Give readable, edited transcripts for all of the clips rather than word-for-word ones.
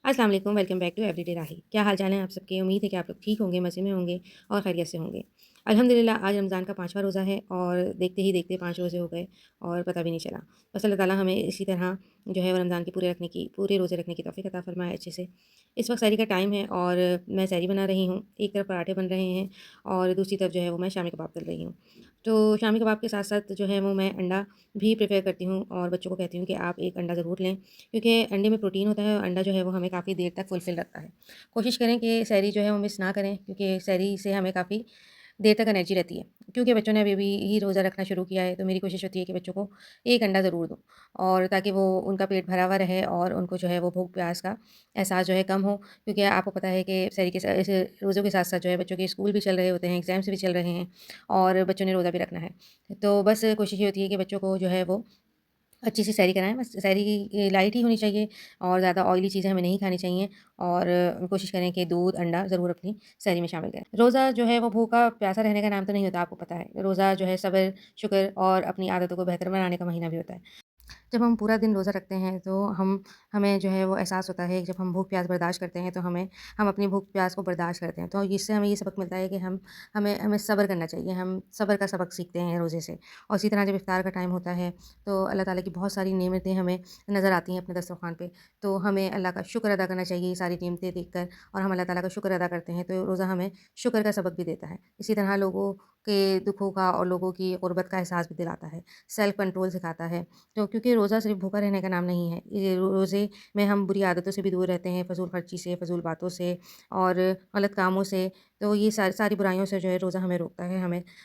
अस्सलाम वालेकुम, welcome back to everyday राही। क्या हाल चाल है आप सबके? उम्मीद है कि आप लोग ठीक होंगे, मज़े में होंगे और खैरियत से होंगे। अल्हम्दुलिल्लाह आज रमज़ान का 5वां रोज़ा है और देखते ही देखते 5 रोज़े हो गए और पता भी नहीं चला। बस अल्लाह ताला हमें इसी तरह जो है वो रमज़ान के पूरे रोज़े रखने की तौफ़ीक अता फ़रमाए अच्छे से। इस वक्त सहरी का टाइम है और मैं सहरी बना रही हूँ। एक तरफ पराठे बन रहे हैं और दूसरी तरफ जो है वो मैं शामी कबाब तल रही हूँ। तो शामी कबाब के साथ-साथ जो है वो मैं अंडा भी प्रेफ़र करती हूँ और बच्चों को कहती हूँ कि आप एक अंडा ज़रूर लें, क्योंकि अंडे में प्रोटीन होता है और अंडा जो है वो हमें काफ़ी देर तक फुलफ़िल रखता है। कोशिश करें कि सहरी जो है वो मिस ना करें, क्योंकि सहरी से हमें काफ़ी देर तक एनर्जी रहती है। क्योंकि बच्चों ने अभी-अभी ही रोज़ा रखना शुरू किया है, तो मेरी कोशिश होती है कि बच्चों को एक अंडा ज़रूर दूँ, और ताकि वो उनका पेट भरा हुआ रहे और उनको जो है वो भूख-प्यास का एहसास जो है कम हो। क्योंकि आपको पता है कि सहरी के ऐसे रोज़ों के साथ-साथ जो है बच्चों के स्कूल भी चल रहे होते हैं, एग्ज़ाम्स भी चल रहे हैं और बच्चों ने रोज़ा भी रखना है। तो बस कोशिश ये होती है कि बच्चों को जो है वो अच्छी सी सैरी कराएँ। बस सैरी लाइट ही होनी चाहिए और ज़्यादा ऑयली चीज़ें हमें नहीं खानी चाहिए, और कोशिश करें कि दूध, अंडा ज़रूर अपनी सैरी में शामिल करें। रोज़ा जो है वो भूखा प्यासा रहने का नाम तो नहीं होता, आपको पता है। रोज़ा जो है सब्र, शुक्र और अपनी आदतों को बेहतर बनाने का महीना भी होता है। जब हम पूरा दिन रोज़ा रखते हैं तो हमें जो है वो एहसास होता है कि जब हम भूख प्यास बर्दाश्त करते हैं तो हम अपनी भूख प्यास को बर्दाश्त करते हैं। तो इससे हमें ये सबक मिलता है कि हमें हमें सब्र करना चाहिए। हम सब्र का सबक सीखते हैं रोज़े से। और इसी तरह जब इफ्तार का टाइम होता है तो अल्लाह ताला की बहुत सारी नेमतें हमें नज़र आती हैं अपने दस्तरख़्वान पे। तो हमें अल्लाह का शुक्र अदा करना चाहिए ये सारी नेमतें देखकर, और हम अल्लाह ताला का शुक्र अदा करते हैं तो रोज़ा हमें शुक्र का सबक भी देता है। इसी तरह लोगों के दुखों का और लोगों की ग़ुरबत का एहसास भी दिलाता है। सेल्फ़ कंट्रोल सिखाता है। तो क्योंकि रोज़ा सिर्फ़ भूखा रहने का नाम नहीं है। ये रोज़े में हम बुरी आदतों से भी दूर रहते हैं, फ़िज़ूल ख़र्ची से, फ़िज़ूल बातों से और गलत कामों से। तो ये सारी बुराइयों से जो है रोज़ा हमें रोकता है,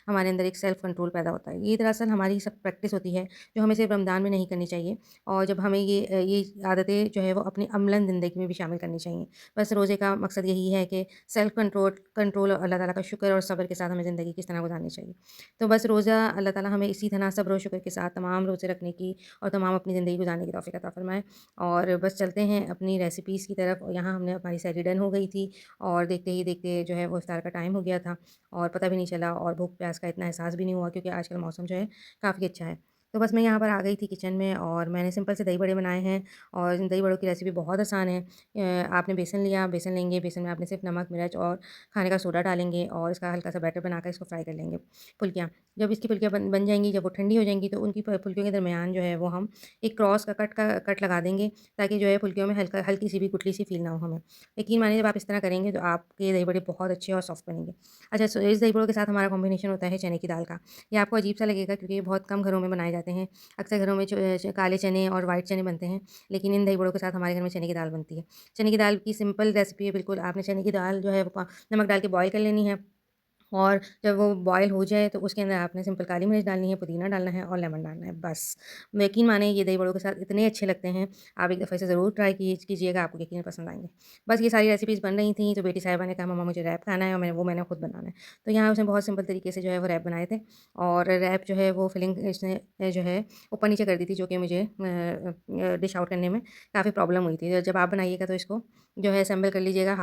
हमारे अंदर एक सेल्फ़ कंट्रोल पैदा होता है। ये दरअसल हमारी सब प्रैक्टिस होती है, जो हमें सिर्फ़ रमज़ान में नहीं करनी चाहिए, और जब हमें ये आदतें जो है वो अपनी अमलन ज़िंदगी में भी शामिल करनी चाहिए। बस रोज़े का मकसद यही है कि सेल्फ़ कंट्रोल कंट्रोल और अल्लाह ताला का शुक्र और सब्र के साथ हमें ज़िंदगी किस तरह गुज़ारनी चाहिए। तो बस रोज़ा अल्लाह ताला हमें इसी तरह सब्र और शुक्र के साथ तमाम रोज़े रखने की और तमाम अपनी ज़िंदगी गुज़ारने की तौफ़ीक अता फ़रमाए। और बस चलते हैं अपनी रेसिपीज़ की तरफ। और यहाँ हमने हमारी सैरी डन हो गई थी और देखते ही देखते जो है वो इफ्तार का टाइम हो गया था और पता भी नहीं चला, और भूख प्यास का इतना एहसास भी नहीं हुआ, क्योंकि आजकल मौसम जो है काफ़ी अच्छा है। तो बस मैं यहाँ पर आ गई थी किचन में और मैंने सिंपल से दही बड़े बनाए हैं, और इन दही बड़ों की रेसिपी बहुत आसान है। आपने बेसन लिया, बेसन लेंगे, बेसन में आपने सिर्फ़ नमक, मिर्च और खाने का सोडा डालेंगे और इसका हल्का सा बैटर बनाकर इसको फ्राई कर लेंगे, फुल्कियाँ। जब इसकी फुल्कियाँ बन बन जाएँगी, जब वो ठंडी हो जाएँगी, तो उनकी फुल्कियों के दरमियान जो है वो हम एक क्रॉस का कट लगा देंगे, ताकि जो है फुल्कियों में हल्की सी भी गुठली सी फ़ील ना हो हमें। यकीन मानिए जब आप इस तरह करेंगे तो आपके दही बड़े बहुत अच्छे और सॉफ्ट बनेंगे। अच्छा, सो इस दही बड़ों के साथ हमारा कॉम्बिनेशन होता है चने की दाल का। ये आपको अजीब-सा लगेगा, क्योंकि ये बहुत कम घरों में बनाए जाते हैं। अक्सर घरों में काले चने और व्हाइट चने बनते हैं, लेकिन इन दही बड़ों के साथ हमारे घर में चने की दाल बनती है। चने की दाल की सिंपल रेसिपी है बिल्कुल। आपने चने की दाल जो है वो नमक डाल के बॉयल कर लेनी है, और जब वो बॉयल हो जाए तो उसके अंदर आपने सिंपल काली मिर्च डालनी है, पुदीना डालना है और लेमन डालना है, बस। यकीन मानिए ये दही बड़ों के साथ इतने अच्छे लगते हैं, आप एक दफ़ा इसे ज़रूर ट्राई कीजिएगा, आपको यकीनन पसंद आएँगे। बस ये सारी रेसिपीज़ बन रही थी, तो बेटी साहिबा ने कहा मम्मा मुझे रैप खाना है, और मैंने खुद बनाना है। तो यहाँ उसने बहुत सिंपल तरीके से जो है वो रैप बनाए थे, और रैप जो है वो फिलिंग इसने जो है ऊपर-नीचे कर दी थी, जो कि मुझे डिश आउट करने में काफ़ी प्रॉब्लम हुई थी। तो जब आप बनाइएगा तो इसको जो है असेंबल कर लीजिएगा,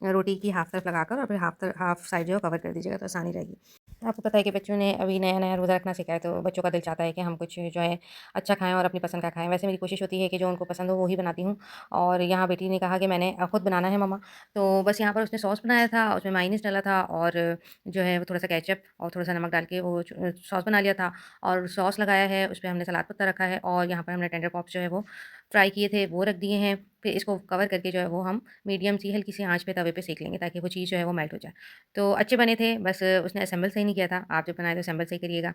रोटी की हाफ़ तरफ लगाकर, और फिर हाफ़ साइड जो है कवर कर दीजिएगा, तो आसानी रहेगी। आपको पता है कि बच्चों ने अभी नया-नया रोज़ा रखना सीखा है, तो बच्चों का दिल चाहता है कि हम कुछ जो है अच्छा खाएँ और अपनी पसंद का खाएँ। वैसे मेरी कोशिश होती है कि जो उनको पसंद हो वो ही बनाती हूँ, और यहाँ बेटी ने कहा कि मैंने खुद बनाना है मम्मा। तो बस यहाँ पर उसने सॉस बनाया था, उसमें मायोनीज़ डाला था, और जो है वो थोड़ा-सा केचअप और थोड़ा-सा नमक डाल के वो सॉस बना लिया था, और सॉस लगाया है, उसपे हमने सलाद पत्ता रखा है, और यहाँ पर हमने टेंडर पॉप्स जो है वो फ्राई किए थे, वो रख दिए हैं। फिर इसको कवर करके जो है वो हम मीडियम सी हल्की सी आँच पे तवे पे सेक लेंगे, ताकि वो चीज़ जो है वो मेल्ट हो जाए। तो अच्छे बने थे, बस उसने असेंबल सही नहीं किया था। आप जब बनाएँ तो असेंबल सही करिएगा।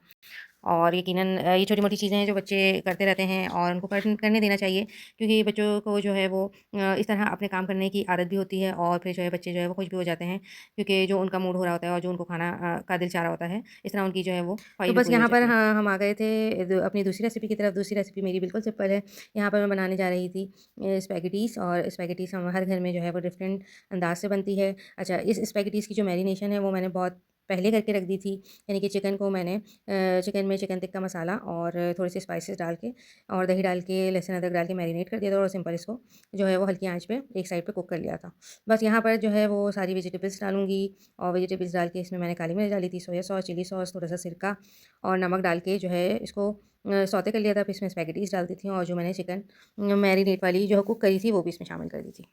और यकीनन ये छोटी-मोटी चीज़ें हैं जो बच्चे करते रहते हैं, और उनको करने देना चाहिए, क्योंकि बच्चों को जो है वो इस तरह अपने काम करने की आदत भी होती है, और फिर जो है बच्चे जो है वो खुश भी हो जाते हैं, क्योंकि जो उनका मूड हो रहा होता है और जो उनको खाना का दिल चाह रहा होता है, इस तरह उनकी जो है वो ख्वाहिश भी बस पूरी हो यहाँ पर जाती है। हाँ, हम आ गए थे अपनी दूसरी रेसिपी की तरफ। दूसरी रेसिपी मेरी बिल्कुल सिंपल है। यहाँ पर मैं बनाने जा रही थी स्पैगेटीज़, और स्पैगेटीज़ हम हर घर में जो है वो डिफरेंट अंदाज़ से बनती है। अच्छा, इस स्पैगेटीज़ की जो मैरिनेशन है वो मैंने बहुत पहले करके रख दी थी। यानी कि चिकन को मैंने चिकन में चिकन टिक्का मसाला और थोड़े से स्पाइसेस डाल के और दही डाल के, लहसुन अदरक डाल के मैरिनेट कर दिया था और सिंपल इसको जो है वो हल्की आँच पे एक साइड पे कुक कर लिया था। बस यहाँ पर जो है वो सारी वेजिटेबल्स डालूँगी और वेजिटेबल्स डाल के इसमें मैंने काली मिर्च डाली थी, सोया सॉस, चिली सॉस, थोड़ा-सा सिरका और नमक डाल के जो है इसको सौते कर लिया था। फिर इसमें स्पैगेटीज़ डाल दी थी और जो मैंने चिकन मैरिनेट वाली जो कुक करी थी वो भी इसमें शामिल कर दी थी।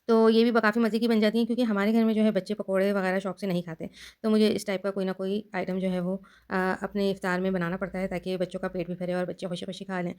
तो ये भी काफ़ी मज़े की बन जाती हैं क्योंकि हमारे घर में जो है बच्चे पकोड़े वगैरह शौक से नहीं खाते। तो मुझे इस टाइप का कोई ना कोई आइटम जो है वो अपने इफ्तार में बनाना पड़ता है ताकि बच्चों का पेट भी भरे और बच्चे खुशी-खुशी खा लें।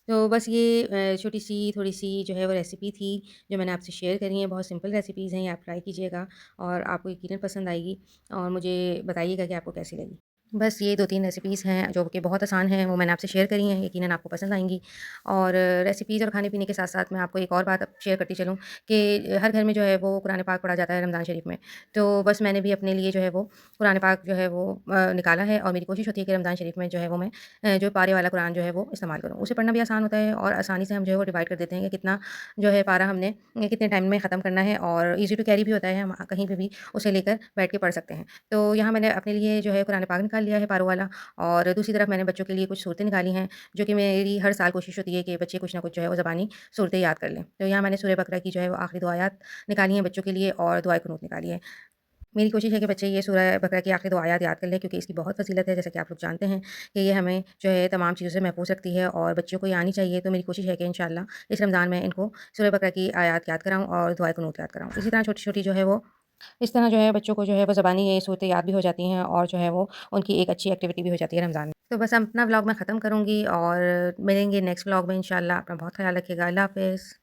तो बस ये छोटी-सी थोड़ी-सी जो है वो रेसिपी थी जो मैंने आपसे शेयर करी है। बहुत सिंपल रेसिपीज़ हैं, ये आप ट्राई कीजिएगा और आपको यकीनन पसंद आएगी और मुझे बताइएगा कि आपको कैसी लगी। बस ये 2-3 रेसिपीज़ हैं जो कि बहुत आसान हैं, वो मैंने आपसे शेयर करी हैं, यकीनन आपको पसंद आएँगी। और रेसिपीज़ और खाने-पीने के साथ-साथ मैं आपको एक और बात अब शेयर करती चलूँ कि हर घर में जो है वो कुरान पाक पढ़ा जाता है रमज़ान शरीफ में। तो बस मैंने भी अपने लिए जो है वो कुरान पाक जो है वो निकाला है और मेरी कोशिश होती है कि रमज़ान शरीफ में जो है वो मैं जो पारे वाला कुरान जो है वो इस्तेमाल करूँ। उसे पढ़ना भी आसान होता है और आसानी से हम जो है वो डिवाइड कर देते हैं कि कितना जो है पारा हमने कितने टाइम में ख़त्म करना है और ईज़ी टू कैरी भी होता है, हम कहीं पे भी उसे लेकर बैठ के पढ़ सकते हैं। तो यहाँ मैंने अपने लिए जो है कुरान पाक निकाल लिया है पारों वाला और दूसरी तरफ मैंने बच्चों के लिए कुछ सूरतें निकाली हैं, जो कि मेरी हर साल कोशिश होती है कि बच्चे कुछ ना कुछ जो है वो ज़बानी सूरतें याद कर लें। तो यहाँ मैंने सूरह बकरा की जो है वो आखिरी 2 आयत निकाली हैं बच्चों के लिए और दुआए कुनूत निकाली है। मेरी कोशिश है कि बच्चे ये सूरह बकरा की आखिरी 2 आयत याद कर लें क्योंकि इसकी बहुत फ़ज़ीलत है, जैसा कि आप लोग जानते हैं कि ये हमें जो है तमाम चीज़ों से महफूज़ रखती है और बच्चों को ये आनी चाहिए। तो मेरी कोशिश है कि इंशाअल्लाह इस रमज़ान में इनको सूरह बकरा की आयत याद कराऊँ और दुआए कुनूत याद कराऊँ। इसी तरह छोटी-छोटी जो है वो इस तरह जो है बच्चों को जो है वो ज़बानी ये सूरतें याद भी हो जाती हैं और जो है वो उनकी एक अच्छी एक्टिविटी भी हो जाती है रमज़ान में। तो बस अपना व्लॉग मैं ख़त्म करूँगी और मिलेंगे नेक्स्ट व्लॉग में इंशाअल्लाह। अपना बहुत ख़्याल रखिएगा। अल्लाह हाफ़िज़।